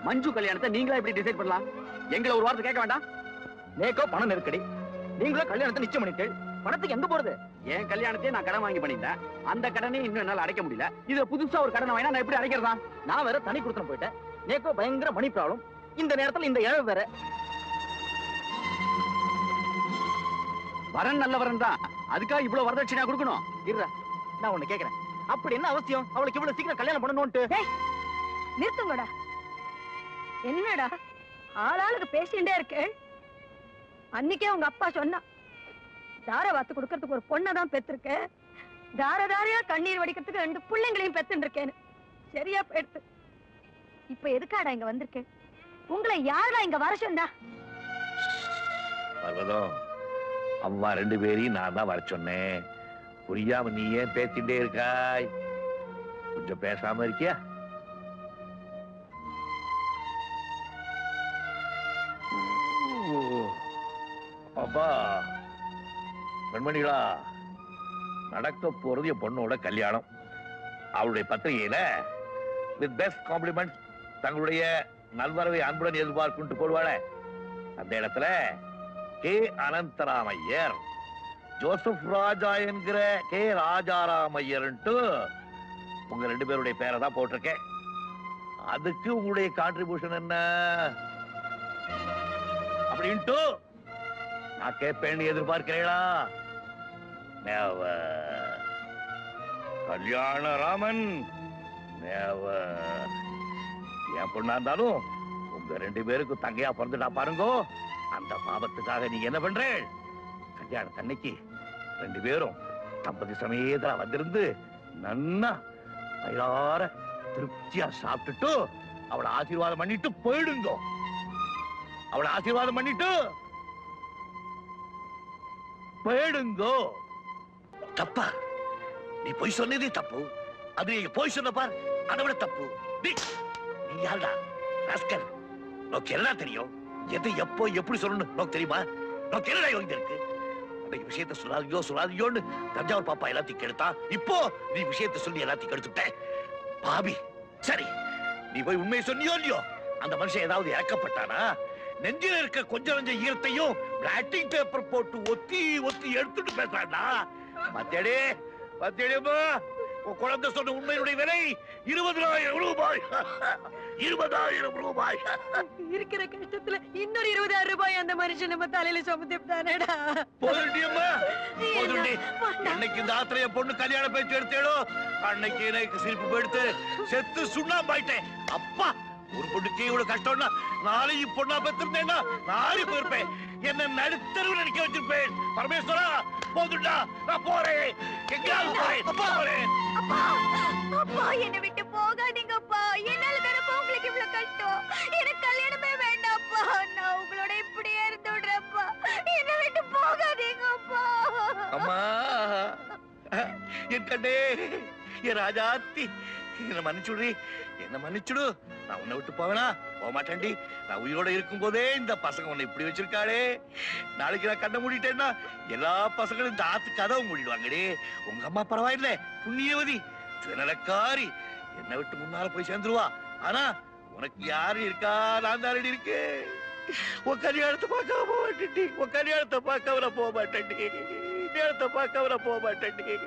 மஞ்சு கல்யாணத்தை நீங்களா எப்படி டிசைட் பண்ணலாம்? எங்களை ஒரு வார்த்தை கேட்க வேண்டாம். நேக்கோ பணம் நெருக்கடி, நீங்களும் கல்யாணத்தை நிச்சயம் பண்ணிட்டு பணத்துக்கு எங்க போறது? என் கல்யாணத்தையே நான் கடன் வாங்கி பண்ணிட்டேன். அந்த கடனையும் இன்னும் என்னால அடைக்க முடியல. இதுல புதுசா ஒரு கடனை வாங்கினா நான் எப்படி அடைக்கிறதா? நான் வேற தனி கொடுத்தன போயிட்டேன். நேக்கோ பயங்கர மணி ப்ராப்ளம். இந்த நேரத்துல இந்த இழவு வேற. வரன் நல்ல வரன் தான், அதுக்காக இவ்வளவு வரதட்சணையா கொடுக்கணும்? இருடா, நான் ஒண்ணு கேக்குறேன். அப்படி என்ன அவசியம் அவளுக்கு இவ்வளவு சீக்கிரம் கல்யாணம் பண்ணணும்ட்டு? நிறுத்துங்கடா. என்னடா ஆளாளுக்கு பேசிட்டே இருக்கு? அன்னைக்கே உங்க அப்பா சொன்னா தார வாத்து கொடுக்கறதுக்கு ஒரு பொண்ணதான் பெற்றிருக்க, தார தாரையா கண்ணீர் வடிக்கிறதுக்கு 2 பிள்ளைங்களையும் பெத்துட்டு இருக்கேன்னு. சரியா போயிடுத்து. இப்ப எதுக்காடா இங்க வந்திருக்கேன்? உங்களை யாரா இங்க வர சொன்னா? பர்வதம், அம்மா 2 பேரையும் நான் தான் வர சொன்னேன். புரியாம நீ ஏன் பேசிட்டே இருக்காய்? கொஞ்சம் பேசாம இருக்கியா? அப்பா பெண்மணிகளா, நடக்க போறது என் பொண்ணோட கல்யாணம். அவளுடைய பத்திரிகையில வித் பெஸ்ட் காம்ப்ளிமெண்ட் தங்களுடைய நல்வரவை அன்புடன் எதிர்பார்க்கும் போடுவாள. அந்த இடத்துல கே அனந்தராமையர், ஜோசப் ராஜா என்கிற கே ராஜாராமையர் உங்க 2 பேருடைய பேரை தான் போட்டிருக்கேன். அதுக்கு உங்களுடைய கான்ட்ரிபியூஷன் என்ன அப்படின்ட்டு நான் கேட்பேன் எதிர்பார்க்கிறீங்களா? கல்யாண ராமன் என் பொண்ணா இருந்தாலும் உங்க 2 பேருக்கும் தங்கையா பிறந்துட்டா பாருங்க. அந்த பாவத்துக்காக நீங்க என்ன பண்ற? கல்யாணத்து அன்னைக்கு 2 பேரும் தம்பதி சமேதா வந்திருந்து நன்னா வயிறார திருப்தியா சாப்பிட்டுட்டு அவளை ஆசீர்வாதம் பண்ணிட்டு போயிடுங்க. அவளை ஆசீர்வாதம் பண்ணிட்டு போயிடுங்கோ. தப்பா? நீ போய் சொன்னதே தப்பு. அது நீங்க போய் சொன்ன பார், அதை விட தப்பு. நீ யாருடா ராஸ்கல்? நோக்கு எல்லாம் தெரியும். எதை எப்போ எப்படி சொல்லணும் நோக்கு தெரியுமா? நோக்கு என்ன யோகியம் இருக்கு? அன்னைக்கு விஷயத்தை சொல்லாதியோன்னு தஞ்சாவூர் பாப்பா எல்லாத்தையும் கெடுத்தா. இப்போ நீ விஷயத்தை சொல்லி எல்லாத்தையும் கெடுத்துட்ட பாபி. சரி, நீ போய் உண்மையை சொன்னியோ இல்லையோ? அந்த மனுஷன் ஏதாவது இறக்கப்பட்டானா நெஞ்சில இருக்க கொஞ்சம் கொஞ்சம் ஈரத்தையும் பிளாட்டிங் பேப்பர் போட்டு ஒத்தி ஒத்தி எடுத்துட்டு பேசுறாண்டா. மத்தேடேமா உன் குழந்தை சொன்ன உண்மையுடைய விலை 20,000 ரூபாய். 20,000 ரூபாய். இருக்கிற கஷ்டத்துல இன்னொரு 20,000 ரூபாய் அந்த மனுஷன் நம்ம தலையில சுமத்திட்டானேடா. போதுண்டியம்மா, போதுண்டி. அன்னைக்கு இந்த ஆத்திரைய பொண்ணு கல்யாண பேச்சு எடுத்தேடோ, அன்னைக்கு எனக்கு சிரிப்பு போயிடுத்து செத்து சுண்ணாம்பாயிட்டேன். அப்பா, ஒரு பொண்ணுக்கு இவ்வளவு கஷ்டம்னா நாளைக்கு பொண்ணா பெற்றிருந்தேன்னா நாளை போயிருப்பேன். என்ன நடுத்தருவில் நினைக்க வச்சிருப்பேன். பரமேஸ்வரா, போதுண்டா, நான் போறேன். எங்கேயாவது போறேன். அப்பா, என்னை விட்டு போகாதீங்கப்பா. என்னால தானப்பா உங்களுக்கு இவ்வளவு கஷ்டம். எனக்கு கல்யாணமே வேண்டாம்ப்பா. நான் உங்களோட இப்படியே இருந்து விடுறேன்ப்பா. என்னை விட்டு போகாதீங்கப்பா. அம்மா, என் கண்ணே, என் ராஜாத்தி, என்ன மன்னிச்சுடு, என்ன மன்னிச்சுடு. நான் உன்னை விட்டு போவேனா? போக மாட்டேன்டி. நான் உயிரோட இருக்கும் போதே இந்த பசங்க உன்னை இப்படி வச்சிருக்காளே. நாளைக்கு நான் கண்ணை மூடிட்டேன்னா எல்லா பசங்களும் இந்த ஆத்து கதவை மூடிடுவாங்கடி. உங்க அம்மா பரவாயில்லை, புண்ணியவதி, சுயநலக்காரி, என்னை விட்டு முன்னால போய் சேர்ந்துருவா. ஆனா உனக்கு யாரு இருக்கா? நான் தான் ரெடி இருக்கு. உன் கல்யாணத்தை பார்க்காம போக மாட்டேன்டி. உன் கல்யாணத்தை பார்க்காம போக மாட்டேன்டி. கல்யாணத்தை பார்க்காம போக மாட்டேன்டி.